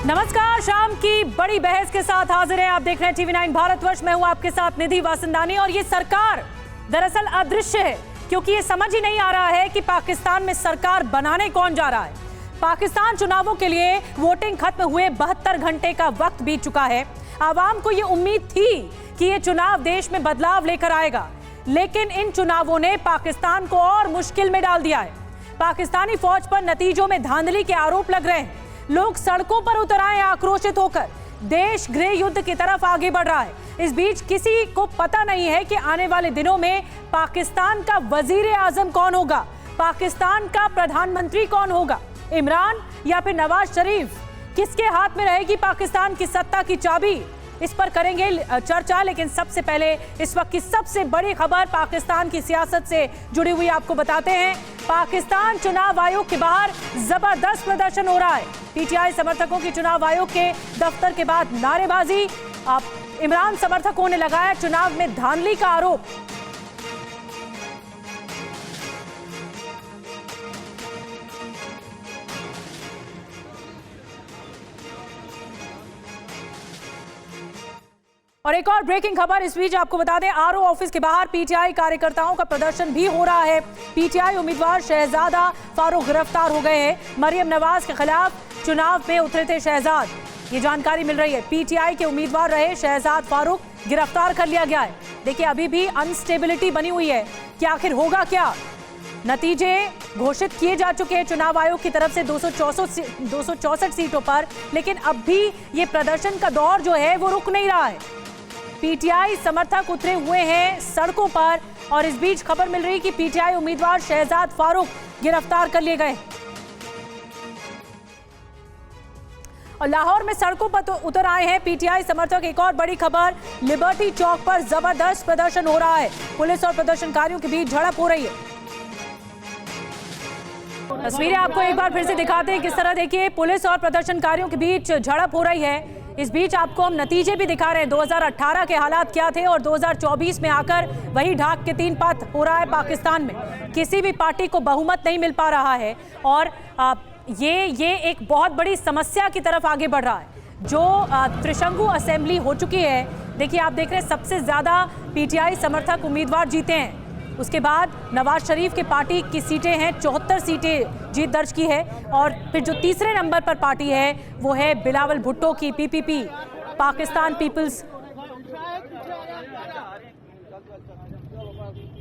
नमस्कार, शाम की बड़ी बहस के साथ हाजिर है। आप देख रहे हैं टीवी 9 भारतवर्ष। मैं हूं आपके साथ निधि वासंदानी। और ये सरकार दरअसल अदृश्य है, क्योंकि ये समझ ही नहीं आ रहा है कि पाकिस्तान में सरकार बनाने कौन जा रहा है। पाकिस्तान चुनावों के लिए वोटिंग खत्म हुए 72 घंटे का वक्त बीत चुका है। आवाम को ये उम्मीद थी कि ये चुनाव देश में बदलाव लेकर आएगा, लेकिन इन चुनावों ने पाकिस्तान को और मुश्किल में डाल दिया है। पाकिस्तानी फौज पर नतीजों में धांधली के आरोप लग रहे हैं। लोग सड़कों पर उतर आए आक्रोशित होकर। देश गृह युद्ध की तरफ आगे बढ़ रहा है। इस बीच किसी को पता नहीं है कि आने वाले दिनों में पाकिस्तान का वजीर आजम कौन होगा, पाकिस्तान का प्रधानमंत्री कौन होगा, इमरान या फिर नवाज शरीफ। किसके हाथ में रहेगी पाकिस्तान की सत्ता की चाबी, इस पर करेंगे चर्चा। लेकिन सबसे पहले इस वक्त की सबसे बड़ी खबर पाकिस्तान की सियासत से जुड़ी हुई आपको बताते हैं। पाकिस्तान चुनाव आयोग के बाहर जबरदस्त प्रदर्शन हो रहा है। पीटीआई समर्थकों की चुनाव आयोग के दफ्तर के बाद नारेबाजी। इमरान समर्थकों ने लगाया चुनाव में धांधली का आरोप। और एक और ब्रेकिंग खबर इस बीच आपको बता दें, आरओ ऑफिस के बाहर पीटीआई कार्यकर्ताओं का प्रदर्शन भी हो रहा है। पीटीआई उम्मीदवार शहजादा फारूक गिरफ्तार हो गए हैं। मरियम नवाज के खिलाफ चुनाव में उतरे थे शहजाद, ये जानकारी मिल रही है। पीटीआई के उम्मीदवार रहे शहजाद फारूक गिरफ्तार कर लिया गया है। देखिए, अभी भी अनस्टेबिलिटी बनी हुई है कि आखिर होगा क्या। नतीजे घोषित किए जा चुके हैं चुनाव आयोग की तरफ से 264 सीटों पर, लेकिन अब भी ये प्रदर्शन का दौर जो है वो रुक नहीं रहा है। पीटीआई समर्थक उतरे हुए हैं सड़कों पर, और इस बीच खबर मिल रही कि पीटीआई उम्मीदवार शहजाद फारूक गिरफ्तार कर लिए गए। और लाहौर में सड़कों पर तो उतर आए हैं पीटीआई समर्थक। एक और बड़ी खबर, लिबर्टी चौक पर जबरदस्त प्रदर्शन हो रहा है। पुलिस और प्रदर्शनकारियों के बीच झड़प हो रही है। तस्वीरें आपको एक बार फिर से दिखाते हैं किस तरह। देखिए, पुलिस और प्रदर्शनकारियों के बीच झड़प हो रही है। इस बीच आपको हम नतीजे भी दिखा रहे हैं। 2018 के हालात क्या थे और 2024 में आकर वही ढाक के तीन पात हो रहा है। पाकिस्तान में किसी भी पार्टी को बहुमत नहीं मिल पा रहा है, और ये एक बहुत बड़ी समस्या की तरफ आगे बढ़ रहा है। जो त्रिशंकु असेंबली हो चुकी है, देखिए आप देख रहे हैं सबसे ज़्यादा पीटीआई समर्थक उम्मीदवार जीते हैं। उसके बाद नवाज शरीफ के पार्टी की सीटें हैं, 74 सीटें जीत दर्ज की है। और फिर जो तीसरे नंबर पर पार्टी है वो है बिलावल भुट्टो की पीपीपी, पाकिस्तान पीपल्स।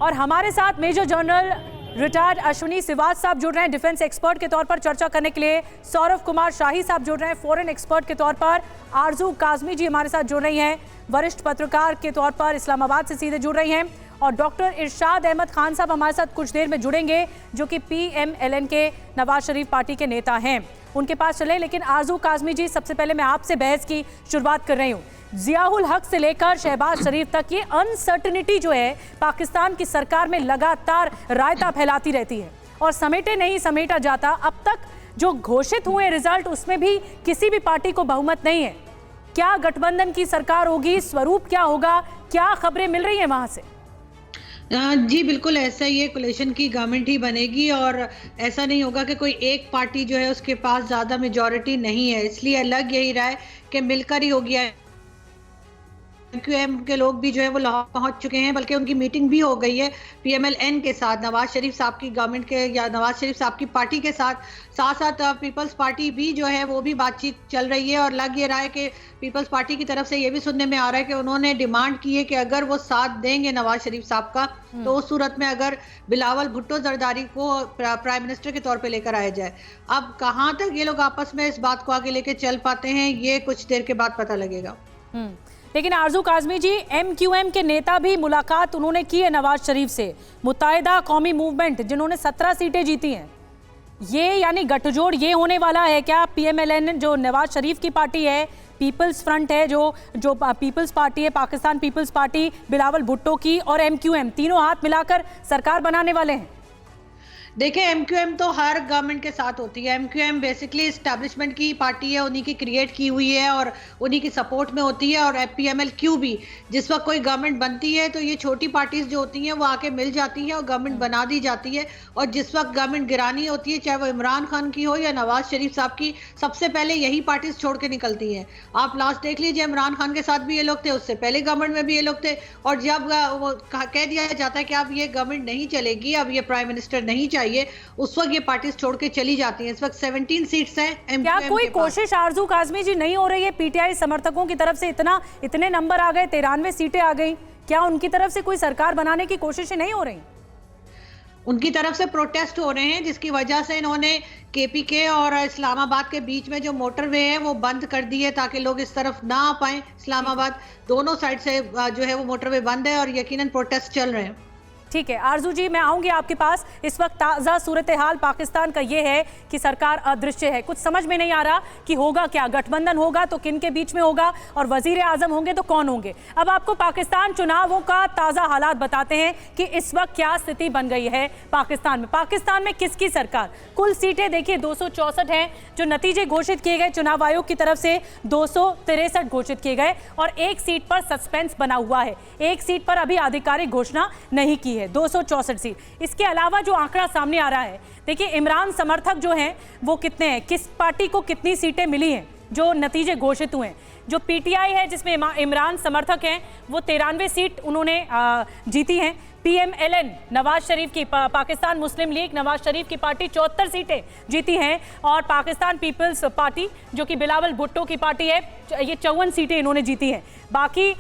और हमारे साथ major general retired Ashwini Siwach साहब जुड़ रहे हैं डिफेंस एक्सपर्ट के तौर पर चर्चा करने के लिए। सौरभ कुमार शाही साहब जुड़ रहे हैं फॉरेन एक्सपर्ट के तौर पर। आरजू काजमी जी हमारे साथ जुड़ रही हैं, वरिष्ठ पत्रकार के तौर पर इस्लामाबाद से सीधे जुड़ रही हैं। और डॉक्टर इरशाद अहमद खान साहब हमारे साथ कुछ देर में जुड़ेंगे, जो कि पीएमएलएन के नवाज शरीफ पार्टी के नेता हैं। उनके पास चले, लेकिन आरजू काजमी जी, सबसे पहले मैं आपसे बहस की शुरुआत कर रही हूँ। जियाउल हक से लेकर शहबाज शरीफ तक ये अनसर्टनिटी जो है पाकिस्तान की सरकार में लगातार रायता फैलाती रहती है, और समेटे नहीं समेटा जाता। अब तक जो घोषित हुए रिजल्ट, उसमें भी किसी भी पार्टी को बहुमत नहीं है। क्या गठबंधन की सरकार होगी, स्वरूप क्या होगा, क्या खबरें मिल रही है वहां से? जी बिल्कुल ऐसा ही है, कोलिशन की गवर्नमेंट ही बनेगी, और ऐसा नहीं होगा कि कोई एक पार्टी जो है उसके पास ज़्यादा मेजॉरिटी नहीं है। इसलिए लग यही रहा है कि मिलकर ही हो गया है। क्यूएम के लोग भी जो है वो लाहौर पहुंच चुके हैं, बल्कि उनकी मीटिंग भी हो गई है पीएमएलएन के साथ, नवाज शरीफ साहब की गवर्नमेंट के या नवाज शरीफ साहब की पार्टी के साथ। साथ साथ पीपल्स पार्टी भी जो है वो भी बातचीत चल रही है। और लग ये रहा है कि पीपल्स पार्टी की तरफ से ये भी सुनने में आ रहा है कि उन्होंने डिमांड की है कि अगर वो साथ देंगे नवाज शरीफ साहब का, तो उस सूरत में अगर बिलावल भुट्टो जरदारी को प्राइम मिनिस्टर के तौर पर लेकर आया जाए। अब कहाँ तक ये लोग आपस में इस बात को आगे लेके चल पाते हैं, ये कुछ देर के बाद पता लगेगा। लेकिन आरजू काजमी जी, एमक्यूएम के नेता भी मुलाकात उन्होंने की है नवाज शरीफ से। मुत्तहिदा कौमी मूवमेंट जिन्होंने 17 सीटें जीती हैं, ये यानी गठजोड़ ये होने वाला है क्या? पीएमएलएन जो नवाज शरीफ की पार्टी है, पीपल्स फ्रंट है जो पीपल्स पार्टी है, पाकिस्तान पीपल्स पार्टी बिलावल भुट्टो की, और एमक्यूएम, तीनों हाथ मिलाकर सरकार बनाने वाले हैं। देखिए, एमक्यूएम तो हर गवर्नमेंट के साथ होती है। एमक्यूएम बेसिकली एस्टैब्लिशमेंट की पार्टी है, उन्हीं की क्रिएट की हुई है और उन्हीं की सपोर्ट में होती है। और पीएमएल-क्यू भी, जिस वक्त कोई गवर्नमेंट बनती है तो ये छोटी पार्टीज जो होती हैं वो आके मिल जाती हैं और गवर्नमेंट बना दी जाती है। और जिस वक्त गवर्नमेंट गिरानी होती है, चाहे वो इमरान खान की हो या नवाज शरीफ साहब की, सबसे पहले यही पार्टीज छोड़ के निकलती हैं। आप लास्ट देख लीजिए, इमरान खान के साथ भी ये लोग थे, उससे पहले गवर्नमेंट में भी ये लोग थे। और जब वो कह दिया जाता है कि अब ये गवर्नमेंट नहीं चलेगी, अब ये प्राइम मिनिस्टर नहीं चाहिए, उस वक्त ये पार्टीज छोड़ के चली जाती हैं। इस वक्त 17 सीट्स हैं क्या एमक्यूएम कोई के पास। कोशिश आरजू काजमी जी नहीं हो रही है पीटीआई समर्थकों की तरफ से? इतने नंबर आ गए, 93 सीटें आ गई, क्या उनकी तरफ से कोई सरकार बनाने की कोशिशें नहीं हो रही? उनकी तरफ से प्रोटेस्ट हो रहे हैं, जिसकी वजह से इन्होंने केपीके और इस्लामाबाद के बीच में जो मोटरवे है वो बंद कर दी है, ताकि लोग इस तरफ ना आ पाए। इस्लामाबाद दोनों साइड से जो है वो मोटरवे बंद है और यकीनन प्रोटेस्ट चल रहे हैं। ठीक है आरजू जी, मैं आऊंगी आपके पास। इस वक्त ताज़ा सूरत हाल पाकिस्तान का ये है कि सरकार अदृश्य है। कुछ समझ में नहीं आ रहा कि होगा क्या, गठबंधन होगा तो किन के बीच में होगा और वजीर आजम होंगे तो कौन होंगे। अब आपको पाकिस्तान चुनावों का ताज़ा हालात बताते हैं कि इस वक्त क्या स्थिति बन गई है पाकिस्तान में। पाकिस्तान में किसकी सरकार? कुल सीटें देखिए 264 हैं जो नतीजे घोषित किए गए चुनाव आयोग की तरफ से, 263 घोषित किए गए और एक सीट पर सस्पेंस बना हुआ है। एक सीट पर अभी आधिकारिक घोषणा नहीं की है। 264 सीट। इसके अलावा जो आंकड़ा सामने आ रहा है, देखिए इमरान समर्थक जो हैं वो कितने हैं, किस पार्टी को कितनी सीटें मिली हैं जो नतीजे घोषित हुए हैं। जो पीटीआई है जिसमें इमरान समर्थक हैं वो 93 सीट उन्होंने जीती हैं। पीएमएलएन नवाज शरीफ की, पाकिस्तान मुस्लिम लीग नवाज शरीफ की पार्टी 74 सीटें जीती हैं और पाकिस्तान पीपल्स पार्टी जो कि बिलावल भुट्टो की पार्टी है, ये 54 सीटें इन्होंने जीती हैं। बाकी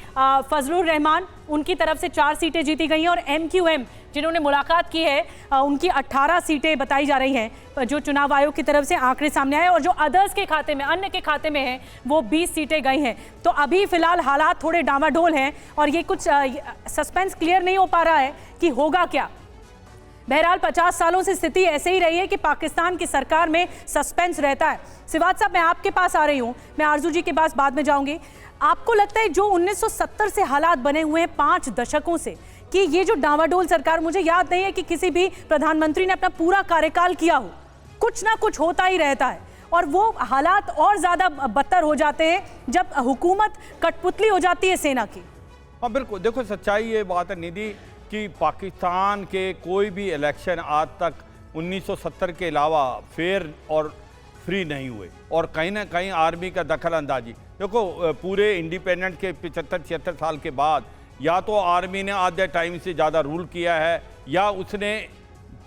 फजलुर रहमान उनकी तरफ से 4 सीटें जीती गई हैं और एमक्यूएम जिन्होंने मुलाकात की है उनकी 18 सीटें बताई जा रही हैं जो चुनाव आयोग की तरफ से आंकड़े सामने आए, और जो अदर्स के खाते में, अन्य के खाते में है, वो 20 सीटें गई हैं। तो अभी फिलहाल हालात थोड़े डामाडोल हैं और ये कुछ सस्पेंस क्लियर नहीं हो पा रहा है कि होगा क्या। बहरहाल 50 सालों से स्थिति ऐसे ही रही है कि पाकिस्तान की सरकार में सस्पेंस रहता है। सिवात साहब, मैं आपके पास आ रही हूँ, मैं आरजू जी के पास बाद में जाऊंगी। आपको लगता है जो 1970 से हालात बने हुए हैं 5 दशकों से, कि ये जो डावाडोल सरकार, मुझे याद नहीं है कि किसी भी प्रधानमंत्री ने अपना पूरा कार्यकाल किया हो, कुछ ना कुछ होता ही रहता है और वो हालात और ज्यादा बदतर हो जाते हैं जब हुकूमत कठपुतली हो जाती है सेना की। हाँ बिल्कुल, देखो सच्चाई ये बात है निधि कि पाकिस्तान के कोई भी इलेक्शन आज तक 1970 के अलावा फेयर और फ्री नहीं हुए और कहीं ना कहीं आर्मी का दखल अंदाजी। देखो पूरे इंडिपेंडेंट के 75-76 साल के बाद या तो आर्मी ने आधे टाइम से ज़्यादा रूल किया है या उसने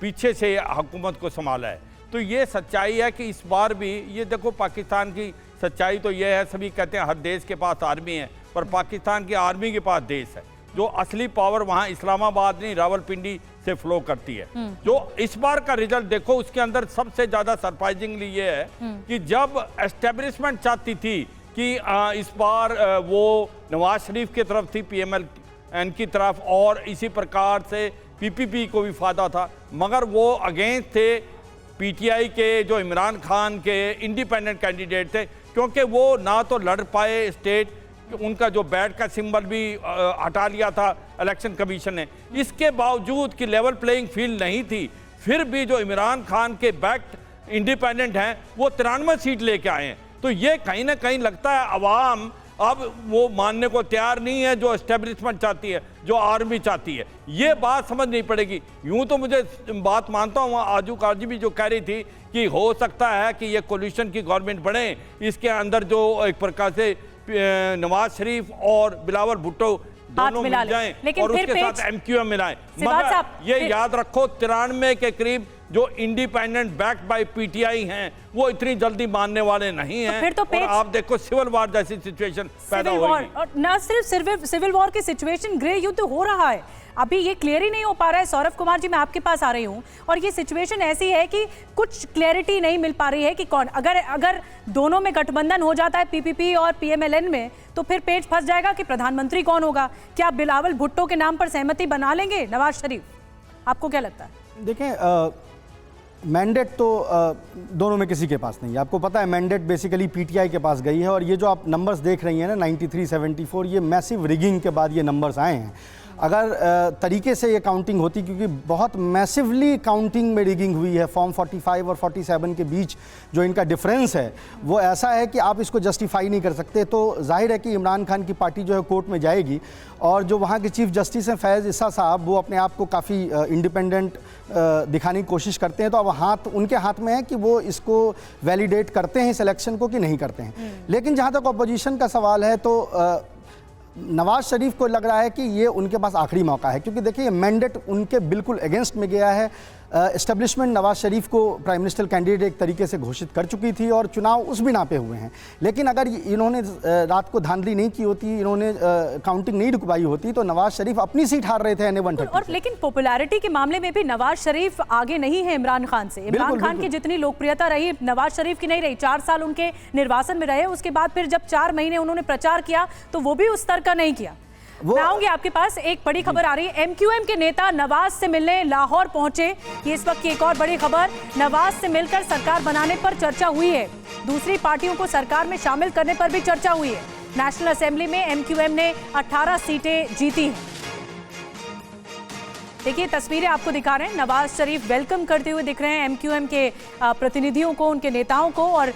पीछे से हुकूमत को संभाला है। तो ये सच्चाई है कि इस बार भी ये देखो, पाकिस्तान की सच्चाई तो ये है, सभी कहते हैं हर देश के पास आर्मी है, पर पाकिस्तान की आर्मी के पास देश है। जो असली पावर वहाँ इस्लामाबाद नहीं, रावलपिंडी से फ्लो करती है। जो इस बार का रिजल्ट देखो, उसके अंदर सबसे ज़्यादा सरप्राइजिंगली ये है कि जब एस्टेब्लिशमेंट चाहती थी कि इस बार वो नवाज शरीफ की तरफ थी, पीएमएल-एन की तरफ, और इसी प्रकार से पीपीपी को भी फायदा था, मगर वो अगेंस्ट थे पीटीआई के जो इमरान खान के इंडिपेंडेंट कैंडिडेट थे, क्योंकि वो ना तो लड़ पाए स्टेट, उनका जो बैट का सिंबल भी हटा लिया था इलेक्शन कमीशन ने। इसके बावजूद कि लेवल प्लेइंग फील्ड नहीं थी, फिर भी जो इमरान खान के बैक्ड इंडिपेंडेंट हैं वो 93 सीट लेके आए हैं। तो ये कहीं ना कहीं लगता है अवाम अब वो मानने को तैयार नहीं है जो एस्टेब्लिशमेंट चाहती है, जो आर्मी चाहती है। ये बात समझ नहीं पड़ेगी। यूं तो मुझे बात मानता हूँ, आजू काजी भी जो कह रही थी कि हो सकता है कि ये कोलिशन की गवर्नमेंट बने, इसके अंदर जो एक प्रकार से नवाज शरीफ और बिलावल भुट्टो दोनों मिल जाएं और उसके साथ एमक्यूएम मिलाएं। मगर ये याद रखो 93 के करीब जो इंडिपेंडेंट बैक्ड बाय पीटीआई हैं वो इतनी जल्दी मानने वाले नहीं हैं। तो और आप देखो सिविल वॉर जैसी सिचुएशन पैदा होगी। और न सिर्फ सिविल वॉर की सिचुएशन, गृह युद्ध हो रहा है, अभी ये क्लियर ही नहीं हो पा रहा है। सौरभ कुमार जी, मैं आपके पास आ रही हूँ और ये सिचुएशन ऐसी है कि कुछ क्लैरिटी नहीं मिल पा रही है कि कौन, अगर दोनों में गठबंधन हो जाता है पीपीपी और पीएमएलएन में, तो फिर पेच फंस जाएगा कि प्रधानमंत्री कौन होगा। क्या बिलावल भुट्टो के नाम पर सहमति बना लेंगे नवाज शरीफ? आपको क्या लगता है? देखें, मैंडेट तो दोनों में किसी के पास नहीं है। आपको पता है मैंडेट बेसिकली पीटीआई के पास गई है और ये जो आप नंबर्स देख रही हैं ना 93-74, ये मैसिव रिगिंग के बाद ये नंबर्स आए हैं। अगर तरीके से ये काउंटिंग होती, क्योंकि बहुत मैसिवली काउंटिंग में रिगिंग हुई है, फॉर्म 45 और 47 के बीच जो इनका डिफरेंस है वो ऐसा है कि आप इसको जस्टिफाई नहीं कर सकते। तो जाहिर है कि इमरान खान की पार्टी जो है कोर्ट में जाएगी, और जो वहाँ के चीफ जस्टिस हैं फैज़ ईसा साहब, वो अपने आप को काफ़ी इंडिपेंडेंट दिखाने की कोशिश करते हैं। तो अब उनके हाथ में है कि वो इसको वैलिडेट करते हैं इस इलेक्शन को कि नहीं करते हैं। लेकिन जहाँ तक अपोजिशन का सवाल है तो नवाज शरीफ को लग रहा है कि ये उनके पास आखिरी मौका है, क्योंकि देखिए मैंडेट उनके बिल्कुल अगेंस्ट में गया है। एस्टेब्लिशमेंट नवाज शरीफ को प्राइम मिनिस्टर कैंडिडेट एक तरीके से घोषित कर चुकी थी और चुनाव उस बिना पे हुए हैं। लेकिन अगर इन्होंने रात को धांधली नहीं की होती, इन्होंने काउंटिंग नहीं रुकवाई होती, तो नवाज शरीफ अपनी सीट हार रहे थे NA-130। और लेकिन पॉपुलैरिटी के मामले में भी नवाज शरीफ आगे नहीं है इमरान खान से। इमरान खान की जितनी लोकप्रियता रही नवाज शरीफ की नहीं रही। 4 साल उनके निर्वासन में रहे, उसके बाद फिर जब 4 महीने उन्होंने प्रचार किया तो वो भी उस स्तर का नहीं किया। मैं आऊंगी आपके पास। एक बड़ी खबर आ रही है, MQM के नेता नवाज से मिलने लाहौर पहुंचे। ये इस वक्त की एक और बड़ी खबर। नवाज से मिलकर सरकार बनाने पर चर्चा हुई है, दूसरी पार्टियों को सरकार में शामिल करने पर भी चर्चा हुई है। नेशनल असेंबली में MQM ने 18 सीटें जीती हैं। देखिए तस्वीरें आपको दिखा रहे हैं, नवाज शरीफ वेलकम करते हुए दिख रहे हैं MQM के प्रतिनिधियों को, उनके नेताओं को। और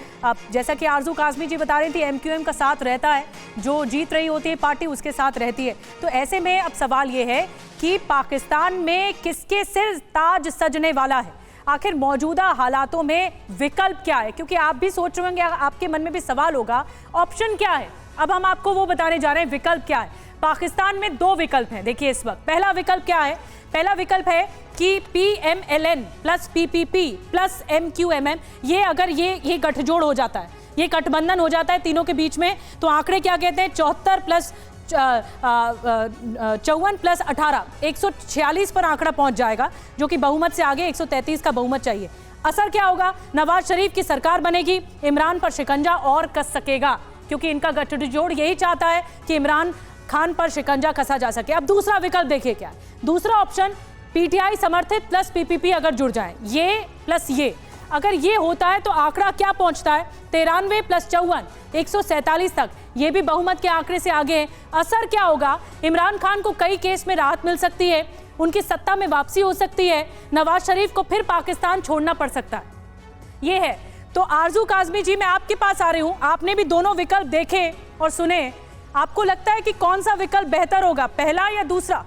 जैसा कि आरजू काज़मी जी बता रही थी, MQM का साथ रहता है, जो जीत रही होती है पार्टी उसके साथ रहती है। तो ऐसे में अब सवाल ये है कि पाकिस्तान में किसके सिर ताज सजने वाला है? आखिर मौजूदा हालातों में विकल्प क्या है? क्योंकि आप भी सोच रहे होंगे, आपके मन में भी सवाल होगा, ऑप्शन क्या है? अब हम आपको वो बताने जा रहे हैं, विकल्प क्या है। पाकिस्तान में 2 विकल्प हैं। देखिए इस वक्त पहला विकल्प क्या है? पहला विकल्प है कि PMLN plus PPP plus MQMM, ये अगर ये गठजोड़ हो जाता है, ये गठबंधन हो जाता है तीनों के बीच में, तो आंकड़े क्या कहते हैं? 74 प्लस 54 प्लस 18, 146 पर आंकड़ा पहुंच जाएगा, जो कि बहुमत से आगे 133 का बहुमत चाहिए। असर क्या होगा? नवाज शरीफ की सरकार बनेगी, इमरान पर शिकंजा और कस सकेगा, क्योंकि इनका गठजोड़ यही चाहता है कि इमरान खान पर शिकंजा कसा जा सके। अब दूसरा विकल्प देखिए क्या है। दूसरा ऑप्शन PTI समर्थित प्लस PPP अगर जुड़ जाए, ये प्लस ये, अगर ये होता है तो आंकड़ा क्या पहुंचता है? 93 प्लस 54, 147 तक। ये भी बहुमत के आंकड़े से आगे है। असर क्या होगा? इमरान खान को कई केस में राहत मिल सकती है, उनकी सत्ता में वापसी हो सकती है, नवाज शरीफ को फिर पाकिस्तान छोड़ना पड़ सकता है। ये है। तो आरजू काज़मी जी, मैं आपके पास आ रही हूँ, आपने भी दोनों विकल्प देखे और सुने, आपको लगता है कि कौन सा विकल्प बेहतर होगा, पहला या दूसरा?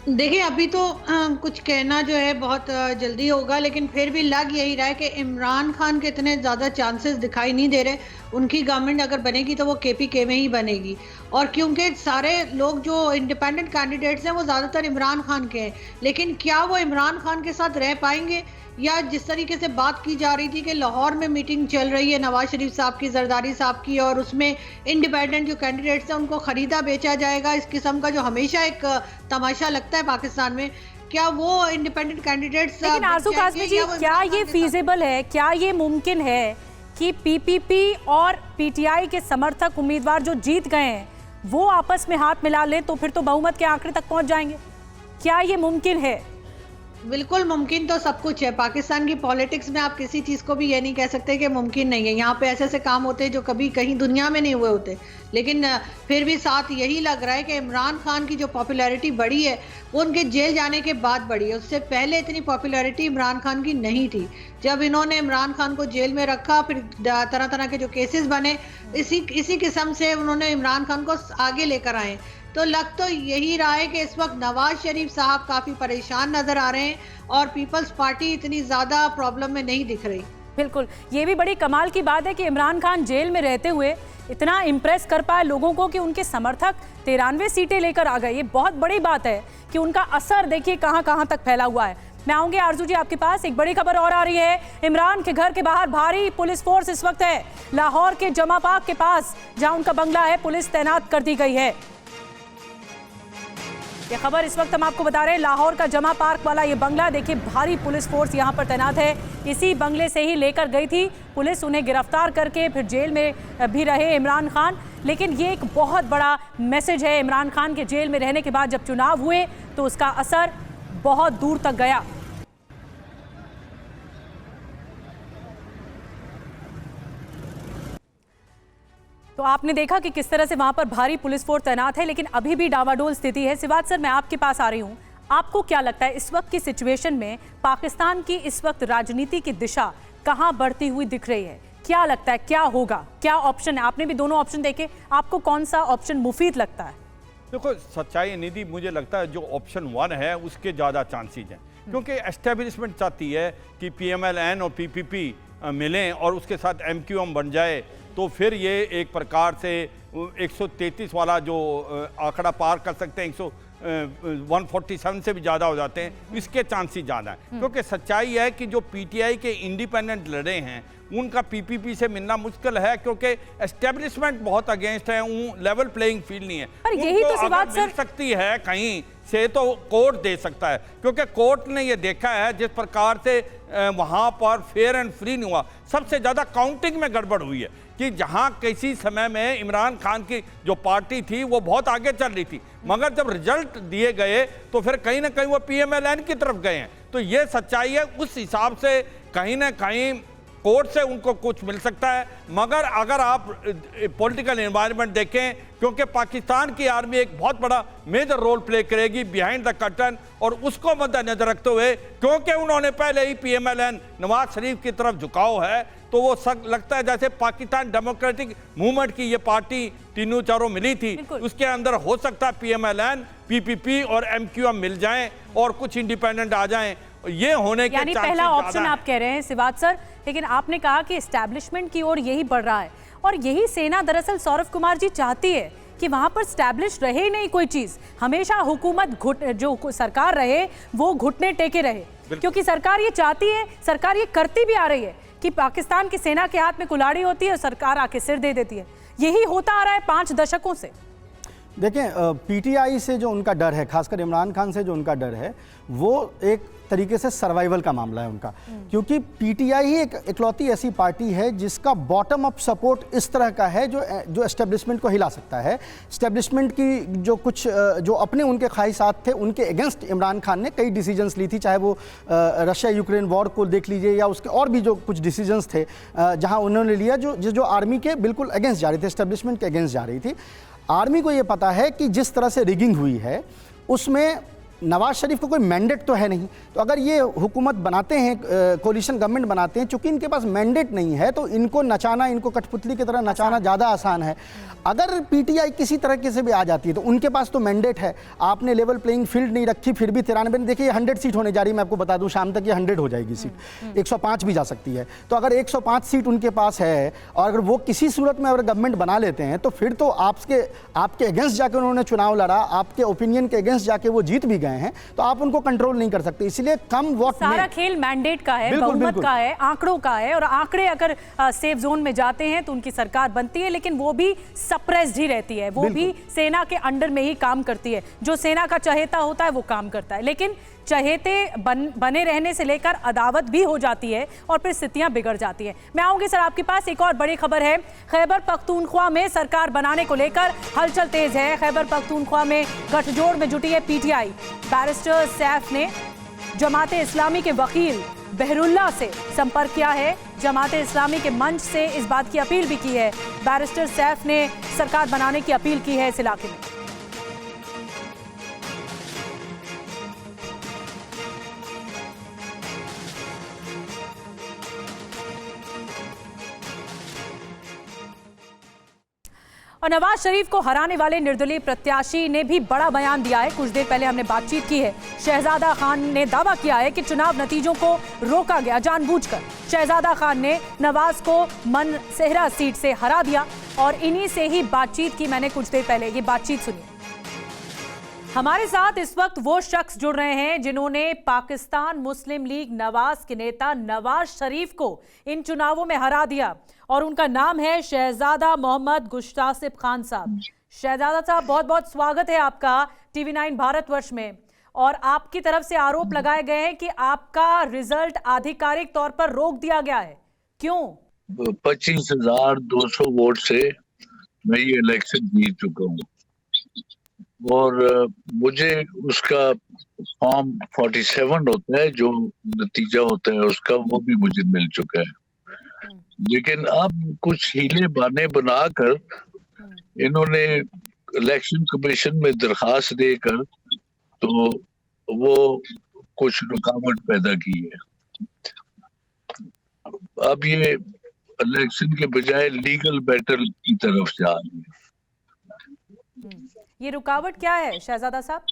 देखिए अभी तो कुछ कहना जो है बहुत जल्दी होगा, लेकिन फिर भी लग यही रहा है कि इमरान खान के इतने ज़्यादा चांसेस दिखाई नहीं दे रहे। उनकी गवर्नमेंट अगर बनेगी तो वो KPK में ही बनेगी, और क्योंकि सारे लोग जो इंडिपेंडेंट कैंडिडेट्स हैं वो ज़्यादातर इमरान खान के हैं, लेकिन क्या वो इमरान खान के साथ रह पाएंगे? या जिस तरीके से बात की जा रही थी कि लाहौर में मीटिंग चल रही है नवाज शरीफ साहब की, जरदारी साहब की, और उसमें इंडिपेंडेंट जो कैंडिडेट्स हैं उनको खरीदा बेचा जाएगा, इस किस्म का जो हमेशा एक तमाशा लगता है पाकिस्तान में, क्या वो इंडिपेंडेंट कैंडिडेट्स? लेकिन आरजू काज़मी जी, क्या ये फीजिबल है, क्या ये मुमकिन है कि PPP और PTI के समर्थक उम्मीदवार जो जीत गए हैं वो आपस में हाथ मिला लें तो फिर तो बहुमत के आंकड़े तक पहुंच जाएंगे? क्या ये मुमकिन है? बिल्कुल मुमकिन तो सब कुछ है। पाकिस्तान की पॉलिटिक्स में आप किसी चीज़ को भी ये नहीं कह सकते कि मुमकिन नहीं है। यहाँ पे ऐसे ऐसे काम होते हैं जो कभी कहीं दुनिया में नहीं हुए होते, लेकिन फिर भी साथ यही लग रहा है कि इमरान खान की जो पॉपुलैरिटी बढ़ी है वो उनके जेल जाने के बाद बढ़ी है। उससे पहले इतनी पॉपुलैरिटी इमरान खान की नहीं थी। जब इन्होंने इमरान खान को जेल में रखा, फिर तरह तरह के जो केसेस बने, इसी किस्म से उन्होंने इमरान खान को आगे लेकर आए। तो लग तो यही रहा है कि इस वक्त नवाज शरीफ साहब काफ़ी परेशान नज़र आ रहे हैं और पीपल्स पार्टी इतनी ज़्यादा प्रॉब्लम में नहीं दिख रही। बिल्कुल, ये भी बड़ी कमाल की बात है कि इमरान खान जेल में रहते हुए इतना इम्प्रेस कर पाए लोगों को कि उनके समर्थक 93 सीटें लेकर आ गए। ये बहुत बड़ी बात है कि उनका असर देखिए कहां कहां तक फैला हुआ है। मैं आऊंगी आरजू जी आपके पास। एक बड़ी खबर और आ रही है, इमरान के घर के बाहर भारी पुलिस फोर्स इस वक्त है। लाहौर के जमा पार्क के पास जहां उनका बंगला है, पुलिस तैनात कर दी गई है। ये खबर इस वक्त हम आपको बता रहे हैं, लाहौर का जमा पार्क वाला ये बंगला देखिए, भारी पुलिस फोर्स यहाँ पर तैनात है। इसी बंगले से ही लेकर गई थी पुलिस, उन्हें गिरफ्तार करके फिर जेल में भी रहे इमरान खान। लेकिन ये एक बहुत बड़ा मैसेज है, इमरान खान के जेल में रहने के बाद जब चुनाव हुए तो उसका असर बहुत दूर तक गया। तो आपने देखा कि किस तरह से वहां पर भारी पुलिस फोर्स तैनात है, लेकिन अभी भी डावाडोल स्थिति है। सिवाज सर, मैं आपके पास आ रही हूँ, आपको क्या लगता है इस वक्त की सिचुएशन में पाकिस्तान की इस वक्त राजनीति की दिशा कहाँ बढ़ती हुई दिख रही है? क्या लगता है क्या होगा, क्या ऑप्शन है? आपने भी दोनों ऑप्शन देखे, आपको कौन सा ऑप्शन मुफीद लगता है? देखो सच्चाई निधि, मुझे लगता है जो ऑप्शन 1 है उसके ज़्यादा चांसेज हैं, क्योंकि एस्टेब्लिशमेंट चाहती है कि PMLN और PPP मिलें और उसके साथ MQM बन जाए, तो फिर ये एक प्रकार से 133 वाला जो आंकड़ा पार कर सकते हैं, 147 से भी ज़्यादा हो जाते हैं, इसके चांसेस ज़्यादा है। क्योंकि सच्चाई है कि जो PTI के इंडिपेंडेंट लड़े हैं उनका PPP से मिलना मुश्किल है, क्योंकि एस्टेब्लिशमेंट बहुत अगेंस्ट है, लेवल प्लेइंग फील्ड नहीं है। पर यही तो अगर मिल सकती है कहीं से तो कोर्ट दे सकता है, क्योंकि कोर्ट ने ये देखा है जिस प्रकार से वहाँ पर फेयर एंड फ्री नहीं हुआ। सबसे ज़्यादा काउंटिंग में गड़बड़ हुई है कि जहाँ किसी समय में इमरान खान की जो पार्टी थी वो बहुत आगे चल रही थी, मगर जब रिजल्ट दिए गए तो फिर कहीं ना कहीं वो PMLN की तरफ गए हैं। तो ये सच्चाई है, उस हिसाब से कहीं ना कहीं कोर्ट से उनको कुछ मिल सकता है। मगर अगर आप पॉलिटिकल एनवायरनमेंट देखें, क्योंकि पाकिस्तान की आर्मी एक बहुत बड़ा मेजर रोल प्ले करेगी बिहाइंड द कर्टन, और उसको मद्देनजर रखते हुए, क्योंकि उन्होंने पहले ही PMLN नवाज शरीफ की तरफ झुकाव है, तो वो लगता है जैसे पाकिस्तान डेमोक्रेटिक मूवमेंट की ये पार्टी तीनों चारों मिली थी, उसके अंदर हो सकता है PMLN, PPP और MQM मिल जाएं और कुछ इंडिपेंडेंट आ जाएं। ये होने के यानी पहला ऑप्शन आप कह रहे हैं सिवाज सर, लेकिन आपने कहा कि एस्टैब्लिशमेंट की ओर यही बढ़ रहा है, और यही सेना दरअसल सौरभ कुमार जी चाहती है कि वहां पर स्टैब्लिश रहे ही नहीं कोई चीज, हमेशा हुकूमत जो सरकार रहे वो घुटने टेके रहे, क्योंकि सरकार ये चाहती है, सरकार ये करती भी आ रही है कि पाकिस्तान की सेना के हाथ में कुल्हाड़ी होती है और सरकार आके सिर दे देती है। यही होता आ रहा है 5 दशकों से। देखें, PTI से जो उनका डर है, खासकर इमरान खान से जो उनका डर है, वो एक तरीके से सर्वाइवल का मामला है उनका, क्योंकि PTI ही एक इकलौती ऐसी पार्टी है जिसका बॉटम अप सपोर्ट इस तरह का है जो एस्टेब्लिशमेंट को हिला सकता है। एस्टेब्लिशमेंट की जो कुछ जो अपने उनके ख्वाहिशात थे उनके अगेंस्ट इमरान खान ने कई डिसीजंस ली थी, चाहे वो रशिया यूक्रेन वॉर को देख लीजिए या उसके और भी जो कुछ डिसीजंस थे जहां उन्होंने लिया जो आर्मी के बिल्कुल अगेंस्ट जा रही थी, एस्टेब्लिशमेंट के अगेंस्ट जा रही थी। आर्मी को ये पता है कि जिस तरह से रिगिंग हुई है उसमें नवाज शरीफ को कोई मैंडेट तो है नहीं, तो अगर ये हुकूमत बनाते हैं, कोलिशन गवर्नमेंट बनाते हैं, चूंकि इनके पास मैंडेट नहीं है तो इनको नचाना, इनको कठपुतली की तरह नचाना ज़्यादा आसान है। अगर PTI किसी तरीके से भी आ जाती है तो उनके पास तो मैंडेट है, आपने लेवल प्लेइंग फील्ड नहीं रखी, फिर भी 93 देखिए 100 सीट होने जा रही है, मैं आपको बता दूं शाम तक ये 100 हो जाएगी सीट, 105 भी जा सकती है। तो अगर 105 सीट उनके पास है और अगर वो किसी सूरत में अगर गवर्नमेंट बना लेते हैं तो फिर तो आपके अगेंस्ट जाके उन्होंने चुनाव लड़ा, आपके ओपिनियन के अगेंस्ट जाके वो जीत भी गए हैं, तो आप उनको कंट्रोल नहीं कर सकते। इसलिए कम वोट सारा खेल मैंडेट का है, बहुमत का है, आंकड़ों का है, और आंकड़े अगर सेफ जोन में जाते हैं तो उनकी सरकार बनती है, लेकिन वो भी सप्रेस्ड ही रहती है, वो भी सेना के अंडर में ही काम करती है। जो सेना का चहेता होता है वो काम करता है, लेकिन चहेते बने रहने से लेकर अदावत भी हो जाती है और फिर स्थितियां बिगड़ जाती है। मैं आऊंगी सर आपके पास, एक और बड़ी खबर है, खैबर पख्तूनख्वा में सरकार बनाने को लेकर हलचल तेज है। खैबर पख्तूनख्वा में गठजोड़ में जुटी है PTI। बैरिस्टर सैफ ने जमाते इस्लामी के वकील बहरुल्ला से संपर्क किया है, जमाते इस्लामी के मंच से इस बात की अपील भी की है। बैरिस्टर सैफ ने सरकार बनाने की अपील की है इस इलाके में। और नवाज शरीफ को हराने वाले निर्दलीय प्रत्याशी ने भी बड़ा बयान दिया है। कुछ देर पहले हमने बातचीत की है। शहजादा खान ने दावा किया है कि चुनाव नतीजों को रोका गया जानबूझकर। शहजादा खान ने नवाज को मनसेहरा सीट से हरा दिया और इन्हीं से ही बातचीत की मैंने कुछ देर पहले। ये बातचीत सुनिए। हमारे साथ इस वक्त वो शख्स जुड़ रहे हैं जिन्होंने पाकिस्तान मुस्लिम लीग नवाज के नेता नवाज शरीफ को इन चुनावों में हरा दिया, और उनका नाम है शहजादा मोहम्मद गुस्तासिफ खान साहब। शहजादा साहब, बहुत बहुत स्वागत है आपका TV9 भारतवर्ष में। और आपकी तरफ से आरोप लगाए गए हैं कि आपका रिजल्ट आधिकारिक तौर पर रोक दिया गया है, क्यों? 25,200 वोट से मैं ये इलेक्शन जीत चुका हूँ, और मुझे उसका फॉर्म 47 होता है, जो नतीजा होता है उसका, वो भी मुझे मिल चुका है। लेकिन अब कुछ हीले बहाने बनाकर इन्होंने इलेक्शन कमीशन में दरखास्त देकर तो वो कुछ रुकावट पैदा की है। अब ये इलेक्शन के बजाय लीगल बैटल की तरफ जा रही है। ये रुकावट क्या है शहजादा साहब?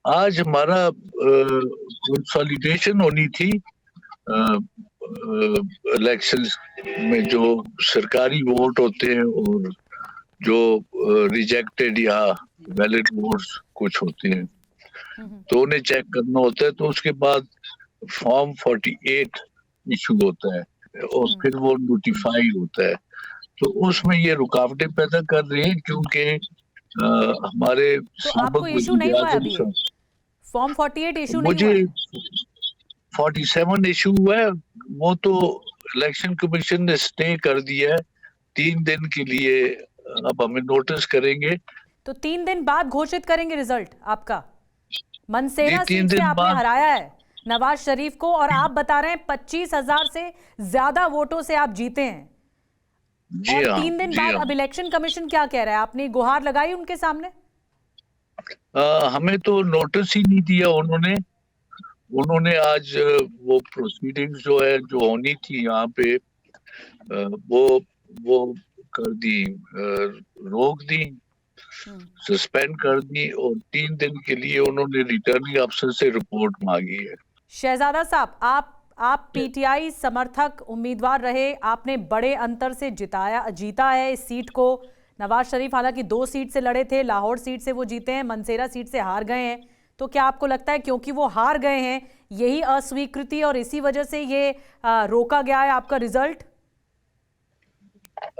आज हमारा कंसोलिडेशन होनी थी इलेक्शंस में, जो सरकारी वोट होते हैं और जो रिजेक्टेड या वैलिड वोट्स कुछ होते हैं, तो उन्हें चेक करना होता है। तो उसके बाद फॉर्म 48 इशू होता है और फिर वो नोटिफाई होता है। तो उसमें ये रुकावटें पैदा कर रही हैं, क्योंकि हमारे तो आपको इशू नहीं हुआ अभी? फॉर्म 48 इशू नहीं हुआ? मुझे 47 इशू हुआ है, वो तो इलेक्शन कमीशन ने स्टे कर दिया है 3 दिन के लिए। अब हमें नोटिस करेंगे तो 3 दिन बाद घोषित करेंगे रिजल्ट आपका। मनसेरा 3 सीट से दिन आपने बाद हराया है नवाज शरीफ को, और आप बता रहे हैं 25,000 से ज्यादा वोटों से आप जीते हैं। जी और हाँ, 3 दिन जी बाद हाँ। अब इलेक्शन कमीशन क्या कह रहा है? आपने गुहार लगाई उनके सामने? हमें तो नोटिस ही नहीं दिया उन्होंने आज वो प्रोसीडिंग्स जो है जो होनी थी यहाँ पे वो कर दी, रोक दी, सस्पेंड कर दी, और 3 दिन के लिए उन्होंने रिटर्निंग अफसर से रिपोर्ट मांगी है। शहजादा साहब, आप पीटीआई समर्थक उम्मीदवार रहे, आपने बड़े अंतर से जीता है इस सीट को। नवाज शरीफ हालांकि 2 सीट से लड़े थे, लाहौर सीट से वो जीते हैं, मनसेरा सीट से हार गए हैं। तो क्या आपको लगता है क्योंकि वो हार गए हैं यही अस्वीकृति और इसी वजह से ये रोका गया है आपका रिजल्ट?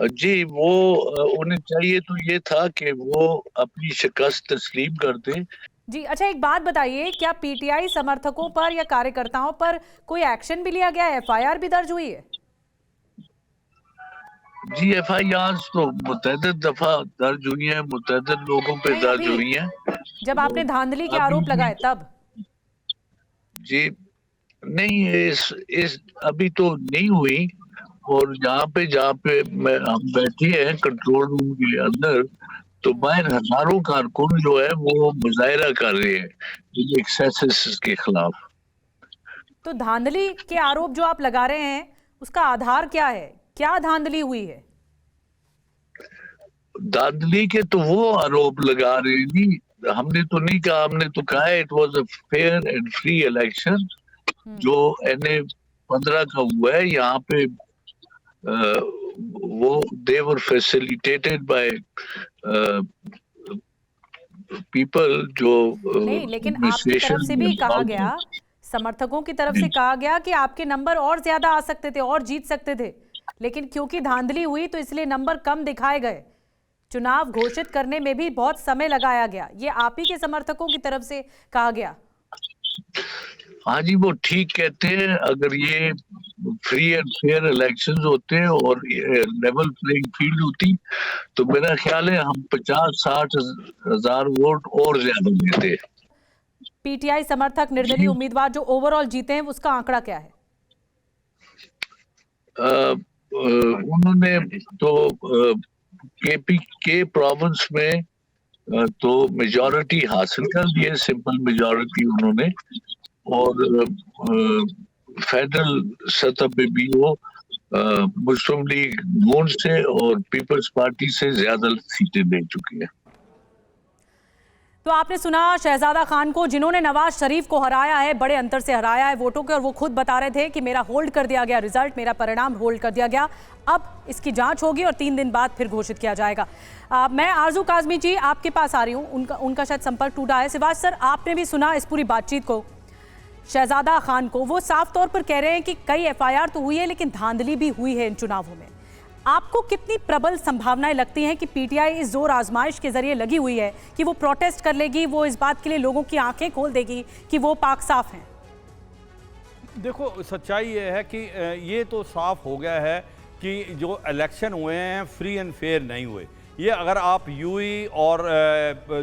जी, वो उन्हें चाहिए तो ये था कि वो अपनी शिकस्त तस्लीम कर दें। जी अच्छा, एक बात बताइए, क्या पीटीआई समर्थकों पर या कार्यकर्ताओं पर कोई एक्शन भी लिया गया है? एफआईआर भी दर्ज हुई है? जी, एफआईआर तो मुतअद्दिद दफा दर्ज हुई है, मुतअद्दिद लोगों पे नहीं, दर्ज अभी हुई है। जब आपने धांधली के आरोप लगाए तब? जी नहीं, इस अभी तो नहीं हुई। और जहाँ पे हम बैठे हैं कंट्रोल रूम के अंदर, तो बाहर हजारों कारकुन जो है वो मुजाहरा कर रहे हैं एक्सेसेस के खिलाफ। तो धांधली के आरोप जो आप लगा रहे हैं उसका आधार क्या है? क्या धांधली हुई है? धांधली के तो वो आरोप लगा रहे हैं, हमने तो नहीं कहा। हमने तो कहा it was a fair and free election जो NA 15 का हुआ है। यहाँ पे वो दे वर फैसिलिटेटेड बाय पीपल जो नहीं, लेकिन आपकी तरफ से भी कहा गया, समर्थकों की तरफ से कहा गया कि आपके नंबर और ज्यादा आ सकते थे और जीत सकते थे, लेकिन क्योंकि धांधली हुई तो इसलिए नंबर कम दिखाए गए। चुनाव घोषित करने में भी बहुत समय लगाया गया, ये आप ही के समर्थकों की तरफ से कहा गया। हाँ जी, वो ठीक कहते हैं। अगर ये फ्री एंड फेयर इलेक्शंस होते हैं और लेवल प्लेइंग फील्ड होती तो मेरा ख्याल है हम 50-60 हजार वोट और ज्यादा देते। पीटीआई समर्थक निर्दलीय उम्मीदवार जो ओवरऑल जीते हैं उसका आंकड़ा क्या है? उन्होंने तो के प्रोविंस में तो मेजॉरिटी हासिल कर दी है, सिंपल मेजॉरिटी उन्होंने, और फेडरल सतह पे भी वो मुस्लिम लीग नून से और पीपल्स पार्टी से ज्यादा सीटें ले चुकी है। तो आपने सुना शहजादा खान को, जिन्होंने नवाज शरीफ को हराया है, बड़े अंतर से हराया है वोटों के, और वो खुद बता रहे थे कि मेरा होल्ड कर दिया गया रिजल्ट, मेरा परिणाम होल्ड कर दिया गया, अब इसकी जांच होगी और 3 दिन बाद फिर घोषित किया जाएगा। मैं आरजू काजमी जी आपके पास आ रही हूँ, उनका शायद संपर्क टूटा है। सिवाज सर, आपने भी सुना इस पूरी बातचीत को। शहजादा खान को वो साफ तौर पर कह रहे हैं कि कई FIR तो हुई है लेकिन धांधली भी हुई है इन चुनावों में। आपको कितनी प्रबल संभावनाएं लगती हैं कि पीटीआई इस जोर आजमाइश के जरिए लगी हुई है कि वो प्रोटेस्ट कर लेगी, वो इस बात के लिए लोगों की आंखें खोल देगी कि वो पाक साफ हैं? देखो, सच्चाई ये है कि ये तो साफ हो गया है कि जो इलेक्शन हुए हैं फ्री एंड फेयर नहीं हुए। ये अगर आप यूई और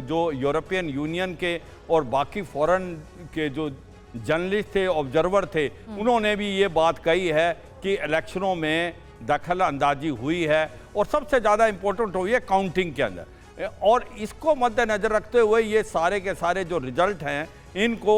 जो यूरोपियन यूनियन के और बाकी फॉरेन के जो जर्नलिस्ट थे, ऑब्जर्वर थे, उन्होंने भी ये बात कही है कि इलेक्शनों में दखल अंदाजी हुई है और सबसे ज़्यादा इम्पोर्टेंट हुई है काउंटिंग के अंदर। और इसको मद्देनज़र रखते हुए ये सारे के सारे जो रिजल्ट हैं इनको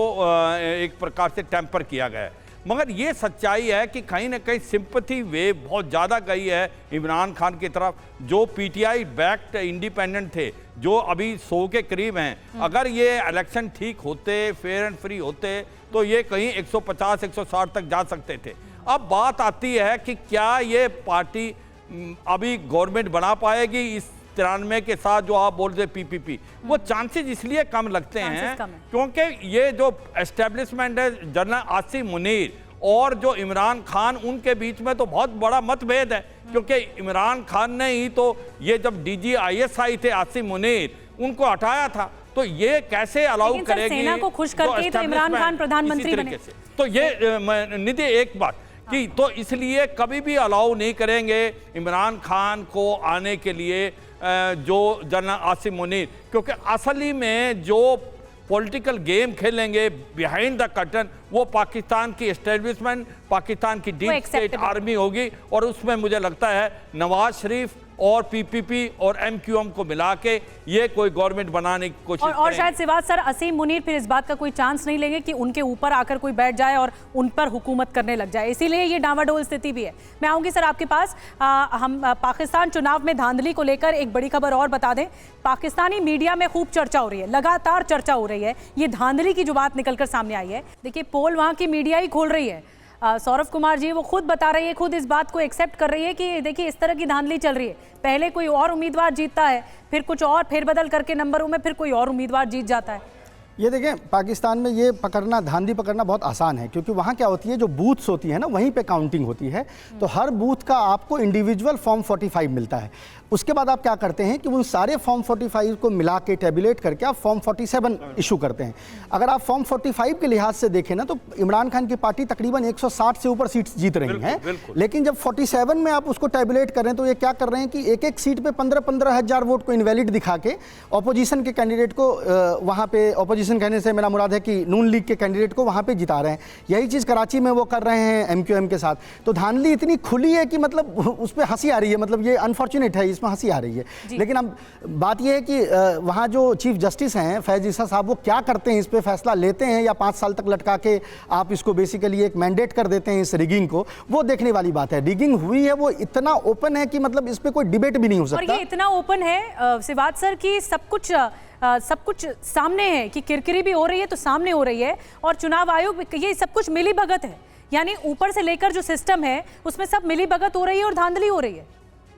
एक प्रकार से टेम्पर किया गया है। मगर ये सच्चाई है कि कहीं ना कहीं सिंपैथी वेव बहुत ज़्यादा गई है इमरान खान की तरफ। जो पीटीआई बैक्ड इंडिपेंडेंट थे, जो अभी 100 के करीब हैं, अगर ये इलेक्शन ठीक होते, फेयर एंड फ्री होते, तो ये कहीं 150-160 तक जा सकते थे। अब बात आती है कि क्या ये पार्टी अभी गवर्नमेंट बना पाएगी इस 93 के साथ जो आप बोल रहे पीपीपी। वो चांसेस इसलिए कम लगते हैं क्योंकि ये जो एस्टेब्लिशमेंट है, जनरल आसिम मुनीर और जो इमरान खान, उनके बीच में तो बहुत बड़ा मतभेद है। क्योंकि इमरान खान ने ही तो ये जब डीजी आईएसआई थे आसिम मुनीर, उनको हटाया था, तो ये कैसे अलाउ करेगी सेना को खुश करके तो इमरान खान प्रधानमंत्री बने। तो ये निधि एक बात कि तो इसलिए कभी भी अलाउ नहीं करेंगे इमरान खान को आने के लिए जो जनरल आसिम मुनीर, क्योंकि असली में जो पॉलिटिकल गेम खेलेंगे बिहाइंड द कर्टन वो पाकिस्तान की एस्टेब्लिशमेंट, पाकिस्तान की डीप स्टेट आर्मी होगी। और उसमें मुझे लगता है नवाज शरीफ और पीपीपी और एमक्यूएम को मिला के ये कोई गवर्नमेंट बनाने की कोशिश और शायद सिवाज सर, असीम मुनीर फिर इस बात का कोई चांस नहीं लेंगे कि उनके ऊपर आकर कोई बैठ जाए और उन पर हुकूमत करने लग जाए, इसीलिए ये डावाडोल स्थिति भी है। मैं आऊंगी सर आपके पास। हम पाकिस्तान चुनाव में धांधली को लेकर एक बड़ी खबर और बता दें। पाकिस्तानी मीडिया में खूब चर्चा हो रही है, लगातार चर्चा हो रही है, ये धांधली की जो बात निकलकर सामने आई है। देखिए, पोल वहां की मीडिया ही खोल रही है। सौरभ कुमार जी वो खुद बता रही है, खुद इस बात को एक्सेप्ट कर रही है कि देखिए इस तरह की धांधली चल रही है। पहले कोई और उम्मीदवार जीतता है, फिर कुछ और फेरबदल करके नंबरों में फिर कोई और उम्मीदवार जीत जाता है। ये देखें, पाकिस्तान में ये पकड़ना, धांधली पकड़ना बहुत आसान है, क्योंकि वहाँ क्या होती है, जो बूथ्स होती है ना, वहीं पे काउंटिंग होती है। तो हर बूथ का आपको इंडिविजुअल फॉर्म 45 मिलता है। उसके बाद आप क्या करते हैं कि उन सारे फॉर्म 45 को मिला के टेबुलेट करके आप फॉर्म 47 इशू करते हैं। अगर आप फॉर्म 45 के लिहाज से देखें ना, तो इमरान खान की पार्टी तकरीबन 160 से ऊपर सीट्स जीत रही हैं। लेकिन जब 47 में आप उसको टेबुलेट कर रहे हैं, तो ये क्या कर रहे हैं कि एक एक सीट पे 15-15 हज़ार वोट को इनवैलिड दिखा के ऑपोजिशन के कैंडिडेट को वहाँ पे, ऑपोजिशन कहने से मेरा मुराद है कि नून लीग के कैंडिडेट को वहाँ पे जिता रहे हैं। यही चीज़ कराची में वो कर रहे हैं एमक्यूएम के साथ। तो धांधली इतनी खुली है कि मतलब उस पर हंसी आ रही है, मतलब ये अनफॉर्चुनेट है, इसमें हंसी आ रही है। लेकिन अब बात यह है कि वहाँ जो चीफ जस्टिस हैं फैज ईसा साहब, वो क्या करते हैं, इस पे फैसला लेते हैं या 5 साल तक लटका के आप इसको बेसिकली एक मैंडेट कर देते हैं इस रिगिंग को, वो देखने वाली बात है। रिगिंग हुई है, वो इतना ओपन है कि मतलब इस पे कोई डिबेट भी नहीं हो सकता। और ये इतना ओपन है सिवाज सर कि सब कुछ सामने है, कि किरकिरी भी हो रही है तो सामने हो रही है, और चुनाव आयोग ये सब कुछ मिली भगत है, यानी ऊपर से लेकर जो सिस्टम है उसमें सब मिली भगत हो रही है और धांधली हो रही है।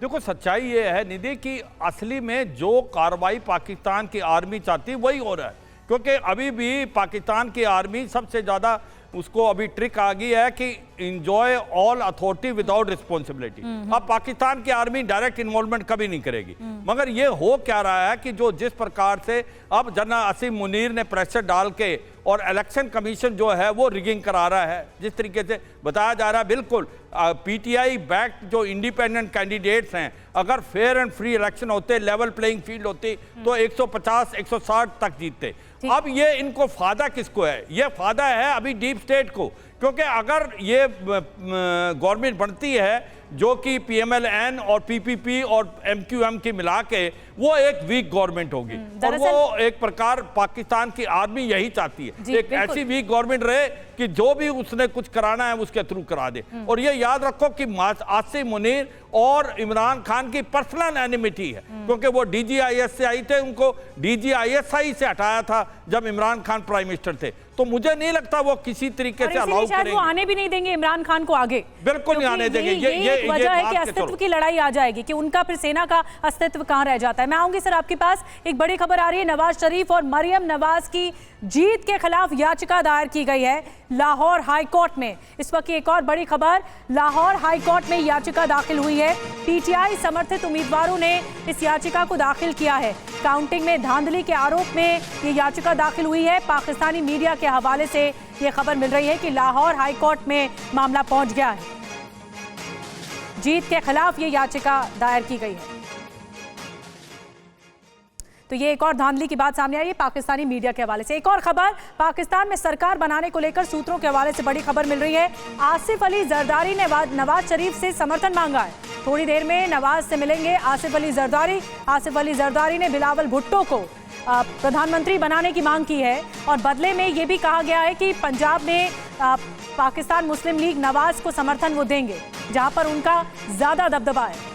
देखो, सच्चाई ये है निधि कि असली में जो कार्रवाई पाकिस्तान की आर्मी चाहती है वही हो रहा है। क्योंकि अभी भी पाकिस्तान की आर्मी सबसे ज़्यादा उसको अभी ट्रिक आ गई है कि enjoy all authority without responsibility. अब पाकिस्तान की आर्मी डायरेक्ट इन्वॉल्वमेंट कभी नहीं करेगी। मगर ये हो क्या रहा है कि जो जिस प्रकार से अब जनरल आसिम मुनीर ने प्रेशर डाल के और इलेक्शन कमीशन जो है वो रिगिंग करा रहा है, जिस तरीके से बताया जा रहा है, बिल्कुल पीटीआई बैक्ड जो इंडिपेंडेंट कैंडिडेट्स हैं, अगर फेयर एंड फ्री इलेक्शन होते, लेवल प्लेइंग फील्ड होती, तो 150-160 तक जीतते। अब ये इनको फायदा किसको है? ये फायदा है अभी डीप स्टेट को, क्योंकि अगर ये गवर्नमेंट बनती है जो कि पीएमएल-एन और पीपीपी और एमक्यूएम की मिला के, वो एक वीक गवर्नमेंट होगी। और वो एक प्रकार पाकिस्तान की आर्मी यही चाहती है, एक ऐसी वीक गवर्नमेंट रहे कि जो भी उसने कुछ कराना है उसके थ्रू करा दे। और ये याद रखो कि आसिम मुनीर और इमरान खान की पर्सनल एनिमिटी है, क्योंकि वो डीजीआईएस से आई थे, उनको डीजीआईएसआई से हटाया था जब इमरान खान प्राइम मिनिस्टर थे। तो मुझे नहीं लगता वो किसी तरीके से अलाउ करेंगे। वो आने भी नहीं देंगे इमरान खान को आगे, बिल्कुल नहीं आने देंगे। ये वजह है कि अस्तित्व की लड़ाई आ जाएगी, कि उनका फिर सेना का अस्तित्व कहां रह जाता है। मैं आऊंगी सर आपके पास। एक बड़ी खबर आ रही है, नवाज शरीफ और मरियम नवाज की जीत के खिलाफ याचिका दायर की गई है लाहौर हाई कोर्ट में। इस वक्त एक और बड़ी खबर, लाहौर हाई कोर्ट में याचिका दाखिल हुई है। पीटीआई समर्थित उम्मीदवारों ने इस याचिका को दाखिल किया है। काउंटिंग में धांधली के आरोप में ये याचिका दाखिल हुई है। पाकिस्तानी मीडिया के हवाले से ये खबर मिल रही है कि लाहौर हाई कोर्ट में मामला पहुंच गया है। जीत के खिलाफ ये याचिका दायर की गई है। तो ये एक और धांधली की बात सामने आई है पाकिस्तानी मीडिया के हवाले से। एक और खबर, पाकिस्तान में सरकार बनाने को लेकर सूत्रों के हवाले से बड़ी खबर मिल रही है। आसिफ अली जरदारी ने नवाज शरीफ से समर्थन मांगा है। थोड़ी देर में नवाज से मिलेंगे आसिफ अली जरदारी। आसिफ अली जरदारी ने बिलावल भुट्टो को प्रधानमंत्री बनाने की मांग की है और बदले में ये भी कहा गया है कि पंजाब में पाकिस्तान मुस्लिम लीग नवाज को समर्थन वो देंगे जहां पर उनका ज्यादा दबदबा है।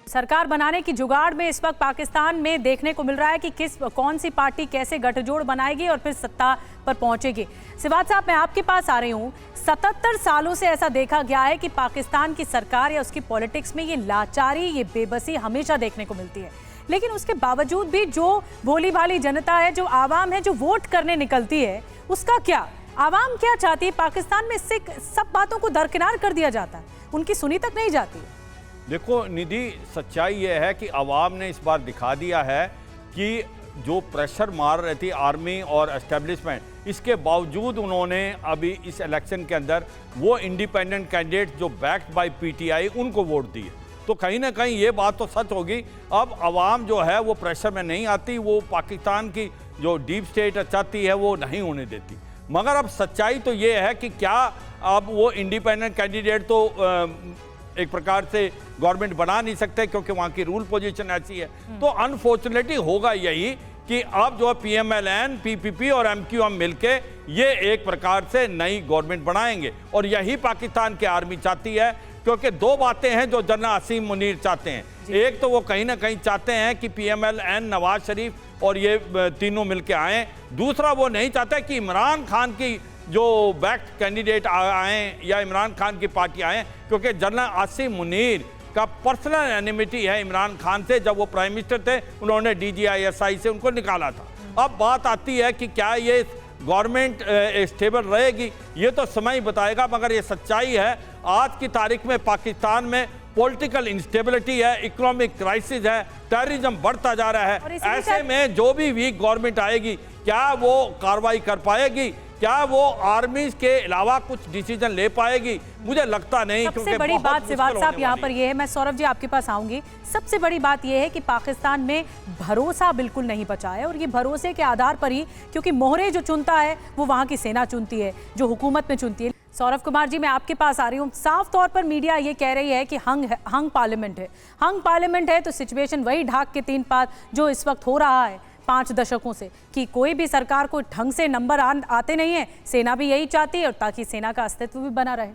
सरकार बनाने की जुगाड़ में इस वक्त पाकिस्तान में देखने को मिल रहा है कि कौन सी पार्टी कैसे गठजोड़ बनाएगी और फिर सत्ता पर पहुंचेगी। सिवात साहब, मैं आपके पास आ रही हूं। 77 सालों से ऐसा देखा गया है कि पाकिस्तान की सरकार या उसकी पॉलिटिक्स में ये लाचारी, ये बेबसी हमेशा देखने को मिलती है, लेकिन उसके बावजूद भी जो भोली भाली जनता है, जो आवाम है, जो वोट करने निकलती है, उसका क्या? आवाम क्या चाहती है? पाकिस्तान में इससे सब बातों को दरकिनार कर दिया जाता है, उनकी सुनी तक नहीं जाती। देखो निधि, सच्चाई यह है कि आवाम ने इस बार दिखा दिया है कि जो प्रेशर मार रही थी आर्मी और एस्टेब्लिशमेंट, इसके बावजूद उन्होंने अभी इस इलेक्शन के अंदर वो इंडिपेंडेंट कैंडिडेट जो बैक्ड बाय पीटीआई उनको वोट दिए। तो कहीं ना कहीं ये बात तो सच होगी, अब आवाम जो है वो प्रेशर में नहीं आती, वो पाकिस्तान की जो डीप स्टेट चाहती है वो नहीं होने देती। मगर अब सच्चाई तो ये है कि क्या अब वो इंडिपेंडेंट कैंडिडेट तो एक प्रकार से गवर्नमेंट बना नहीं सकते क्योंकि वहाँ की रूल पोजीशन ऐसी है। तो अनफॉर्चुनेटली होगा यही कि अब जो पीएमएलएन, पीपीपी और एमक्यूएम मिलके ये एक प्रकार से नई गवर्नमेंट बनाएंगे और यही पाकिस्तान की आर्मी चाहती है। क्योंकि दो बातें हैं जो जनरल असीम मुनीर चाहते हैं। एक तो वो कहीं ना कहीं चाहते हैं कि पीएमएलएन, नवाज शरीफ और ये तीनों मिलके आएँ। दूसरा, वो नहीं चाहते कि इमरान खान की जो बैक्ड कैंडिडेट आए या इमरान खान की पार्टी आए, क्योंकि जनरल आसिम मुनीर का पर्सनल एनिमिटी है इमरान खान से। जब वो प्राइम मिनिस्टर थे उन्होंने DGISI से उनको निकाला था। अब बात आती है कि क्या ये गवर्नमेंट स्टेबल रहेगी, ये तो समय बताएगा। मगर ये सच्चाई है, आज की तारीख में पाकिस्तान में पॉलिटिकल इंस्टेबिलिटी है, इकोनॉमिक क्राइसिस है, टेररिज्म बढ़ता जा रहा है। ऐसे में जो भी वीक गवर्नमेंट आएगी, क्या वो कार्रवाई कर पाएगी? क्या वो आर्मी के अलावा कुछ डिसीजन ले पाएगी? मुझे लगता नहीं। सबसे बड़ी बात सिवात साहब यहाँ पर ये है, मैं सौरभ जी आपके पास आऊंगी। सबसे बड़ी बात ये है कि पाकिस्तान में भरोसा बिल्कुल नहीं बचा है और ये भरोसे के आधार पर ही, क्योंकि मोहरे जो चुनता है वो वहाँ की सेना चुनती है, जो हुकूमत में चुनती है। सौरभ कुमार जी, मैं आपके पास आ रही हूँ। साफ तौर पर मीडिया ये कह रही है कि हंग पार्लियामेंट है। हंग पार्लियामेंट है तो सिचुएशन वही ढाक के 3 पात जो इस वक्त हो रहा है 5 दशकों से, कि कोई भी सरकार को ढंग से नंबर आते नहीं है। सेना भी यही चाहती है और ताकि सेना का अस्तित्व भी बना रहे।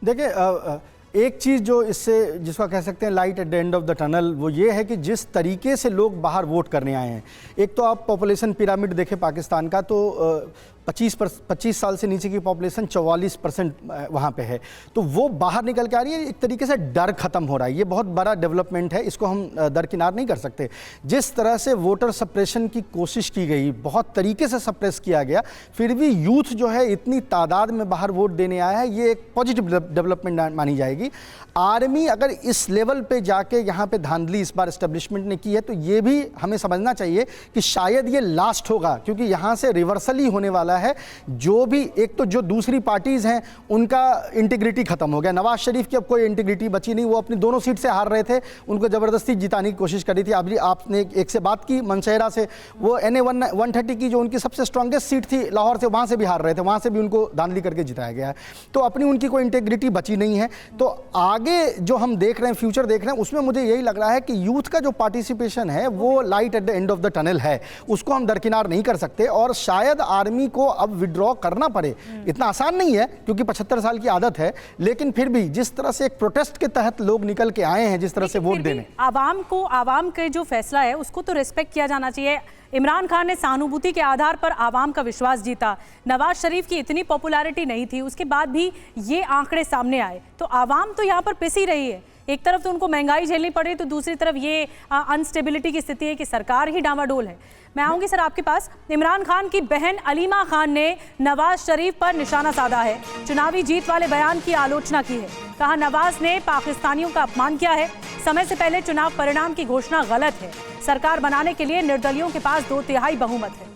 देखिए, एक चीज़ जो इससे जिसको कह सकते हैं light at the end of the tunnel, वो ये है कि जिस तरीके से लोग बाहर वोट करने आए हैं। एक तो आप पॉपुलेशन पिरामिड देखें पाकिस्तान का, तो 25 साल से नीचे की पॉपुलेशन 44% वहाँ पे है। तो वो बाहर निकल के आ रही है। एक तरीके से डर खत्म हो रहा है। ये बहुत बड़ा डेवलपमेंट है, इसको हम दरकिनार नहीं कर सकते। जिस तरह से वोटर सप्रेशन की कोशिश की गई, बहुत तरीके से सप्रेस किया गया, फिर भी यूथ जो है इतनी तादाद में बाहर वोट देने आया है, ये एक पॉजिटिव डेवलपमेंट मानी जाएगी। आर्मी अगर इस लेवल पे जाके यहाँ पे धांधली इस बार एस्टेब्लिशमेंट ने की है, तो ये भी हमें समझना चाहिए कि शायद ये लास्ट होगा, क्योंकि यहाँ से रिवर्सल ही होने वाला है। जो भी एक तो जो दूसरी पार्टीज हैं उनका इंटीग्रिटी खत्म हो गया। नवाज शरीफ की अब कोई इंटीग्रिटी बची नहीं। वो अपनी दोनों सीट से हार रहे थे, उनको जबरदस्ती जिताने की कोशिश करी थी। अभी आपने एक से बात की मनशेरा से, वो NA 130 की जो उनकी सबसे स्ट्रांगेस्ट सीट थी लाहौर से, वहाँ से भी हार रहे थे, वहाँ से भी उनको धांधली करके जिताया गया है। तो अपनी उनकी कोई इंटीग्रिटी बची नहीं है। तो आगे जो हम देख रहे हैं, फ्यूचर देख रहे हैं, उसमें मुझे यही लग रहा है कि यूथ का जो पार्टिसिपेशन है वो light at the end of the tunnel है, उसको हम दरकिनार नहीं कर सकते। और शायद आर्मी को अब विड्रॉ करना पड़े। इतना आसान नहीं है क्योंकि 75 साल की आदत है, लेकिन फिर भी जिस तरह से एक प्रोटेस्ट के तहत लोग निकल के आए हैं, जिस तरह से वोट देने, आवाम के जो फैसला है उसको तो रिस्पेक्ट किया जाना चाहिए। इमरान खान ने सहानुभूति के आधार पर आवाम का विश्वास जीता। नवाज शरीफ की इतनी पॉपुलैरिटी नहीं थी, उसके बाद भी ये आंकड़े सामने आए। तो आवाम तो यहाँ पर पिसी रही है। एक तरफ तो उनको महंगाई झेलनी पड़ी, तो दूसरी तरफ ये अनस्टेबिलिटी की स्थिति है कि सरकार ही डामाडोल है। मैं आऊंगी सर आपके पास। इमरान खान की बहन अलीमा खान ने नवाज शरीफ पर निशाना साधा है, चुनावी जीत वाले बयान की आलोचना की है। कहा नवाज ने पाकिस्तानियों का अपमान किया है, समय से पहले चुनाव परिणाम की घोषणा गलत है, सरकार बनाने के लिए निर्दलियों के पास 2/3 बहुमत है।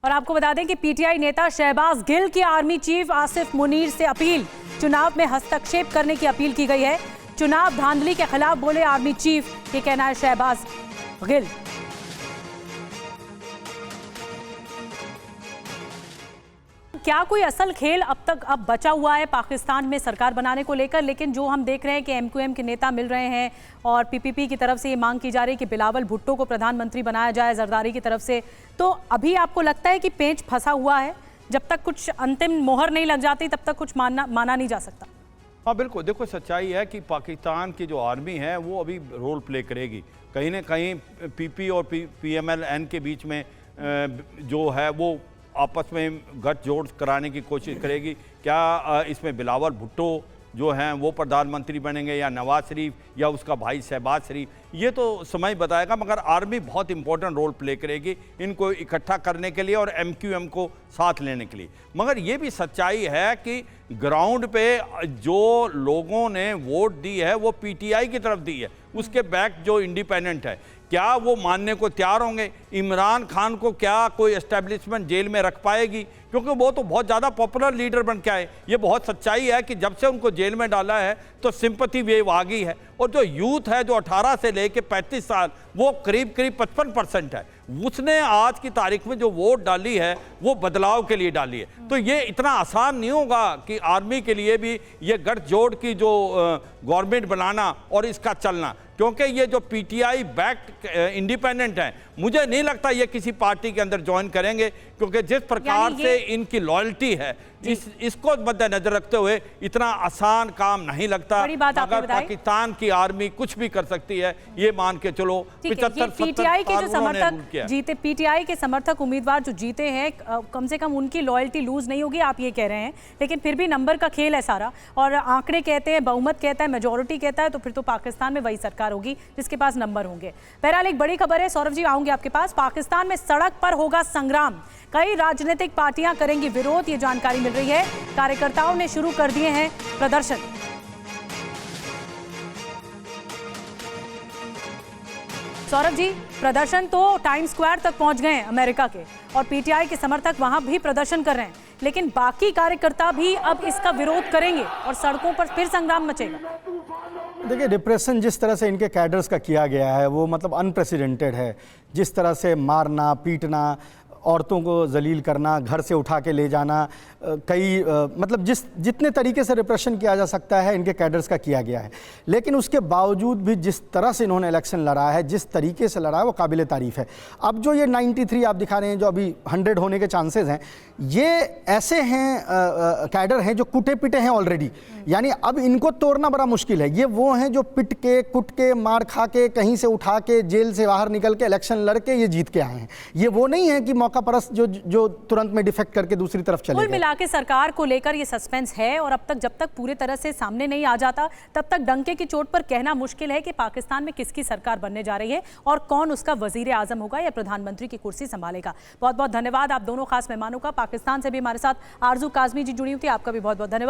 और आपको बता दें कि पीटीआई नेता शहबाज गिल की आर्मी चीफ आसिफ मुनीर से अपील, चुनाव में हस्तक्षेप करने की अपील की गई है। चुनाव धांधली के खिलाफ बोले आर्मी चीफ, ये कहना है शहबाज गिल। क्या कोई असल खेल अब बचा हुआ है पाकिस्तान में सरकार बनाने को लेकर? लेकिन जो हम देख रहे हैं कि एमक्यूएम के नेता मिल रहे हैं और पीपीपी की तरफ से ये मांग की जा रही है कि बिलावल भुट्टो को प्रधानमंत्री बनाया जाए जरदारी की तरफ से, तो अभी आपको लगता है कि पेंच फंसा हुआ है? जब तक कुछ अंतिम मोहर नहीं लग जाती तब तक कुछ माना नहीं जा सकता। हाँ बिल्कुल, देखो सच्चाई है कि पाकिस्तान की जो आर्मी है वो अभी रोल प्ले करेगी। कहीं ना कहीं पीपी और पीएमएल-एन के बीच में जो है वो आपस में गठजोड़ कराने की कोशिश करेगी। क्या इसमें बिलावल भुट्टो जो हैं वो प्रधानमंत्री बनेंगे या नवाज शरीफ या उसका भाई शहबाज शरीफ, ये तो समय बताएगा। मगर आर्मी बहुत इंपॉर्टेंट रोल प्ले करेगी इनको इकट्ठा करने के लिए और एमक्यूएम को साथ लेने के लिए। मगर ये भी सच्चाई है कि ग्राउंड पे जो लोगों ने वोट दी है वो पीटीआई की तरफ दी है, उसके बैक जो इंडिपेंडेंट है, क्या वो मानने को तैयार होंगे? इमरान खान को क्या कोई एस्टेब्लिशमेंट जेल में रख पाएगी? क्योंकि वो तो बहुत ज़्यादा पॉपुलर लीडर बन के आए। ये बहुत सच्चाई है कि जब से उनको जेल में डाला है तो सिंपैथी वेव आ गई है। और जो यूथ है जो 18 से लेके 35 साल, वो करीब 55% है। उसने आज की तारीख में जो वोट डाली है वो बदलाव के लिए डाली है। तो ये इतना आसान नहीं होगा कि आर्मी के लिए भी ये गठजोड़ की जो गवर्नमेंट बनाना और इसका चलना, क्योंकि ये जो पीटीआई बैक्ड इंडिपेंडेंट हैं, मुझे नहीं लगता ये किसी पार्टी के अंदर ज्वाइन करेंगे, क्योंकि जिस प्रकार से इनकी लॉयल्टी है इसको मद्देनजर रखते हुए इतना आसान काम नहीं लगता। मगर पाकिस्तान की आर्मी कुछ भी कर सकती है, ये मान के चलो। 75-70 पीटीआई के जो समर्थक जीते, पीटीआई के समर्थक उम्मीदवार जो जीते हैं, कम से कम उनकी लॉयल्टी लूज नहीं होगी, आप ये कह रहे हैं। लेकिन फिर भी नंबर का खेल है सारा, और आंकड़े कहते हैं, बहुमत कहता है, मेजोरिटी कहता है, तो फिर तो पाकिस्तान में वही सरकार होगी जिसके पास नंबर होंगे। बहरहाल एक बड़ी खबर है, सौरभ जी आऊंगे आपके पास। पाकिस्तान में सड़क पर होगा संग्राम, कई राजनीतिक पार्टियां करेंगी विरोध, ये जानकारी मिल रही है। कार्यकर्ताओं ने शुरू कर दिए हैं प्रदर्शन। सौरभ जी, प्रदर्शन तो टाइम स्क्वायर तक पहुंच गए हैं अमेरिका के, और पीटीआई के समर्थक वहां भी प्रदर्शन कर रहे हैं, लेकिन बाकी कार्यकर्ता भी अब इसका विरोध करेंगे और सड़कों पर फिर संग्राम मचेगा। देखिए, डिप्रेशन जिस तरह से इनके कैडर्स का किया गया है वो मतलब अनप्रेसिडेंटेड है। जिस तरह से मारना, पीटना, औरतों को जलील करना, घर से उठा के ले जाना, मतलब जितने तरीके से रिप्रेशन किया जा सकता है इनके कैडर्स का किया गया है। लेकिन उसके बावजूद भी जिस तरह से इन्होंने इलेक्शन लड़ा है, जिस तरीके से लड़ा है, वो काबिल तारीफ़ है। अब जो ये 93 आप दिखा रहे हैं, जो अभी 100 होने के चांसेस हैं, ये ऐसे हैं कैडर हैं जो कुटे पिटे हैं ऑलरेडी, यानी अब इनको तोड़ना बड़ा मुश्किल है। ये वो हैं जो पिट के, कुट के, मार खा के, कहीं से उठा के, जेल से बाहर निकल के इलेक्शन लड़के ये जीत के आए हैं। ये वो नहीं है कि मौका परस्त जो तुरंत में डिफेक्ट करके दूसरी तरफ चले गए। के सरकार को लेकर ये सस्पेंस है, और अब तक जब तक पूरी तरह से सामने नहीं आ जाता तब तक डंके की चोट पर कहना मुश्किल है कि पाकिस्तान में किसकी सरकार बनने जा रही है और कौन उसका वजीर आजम होगा या प्रधानमंत्री की कुर्सी संभालेगा। बहुत बहुत धन्यवाद आप दोनों खास मेहमानों का। पाकिस्तान से भी हमारे साथ आरजू काजमी जी जुड़ी हुई थी, आपका भी बहुत बहुत धन्यवाद।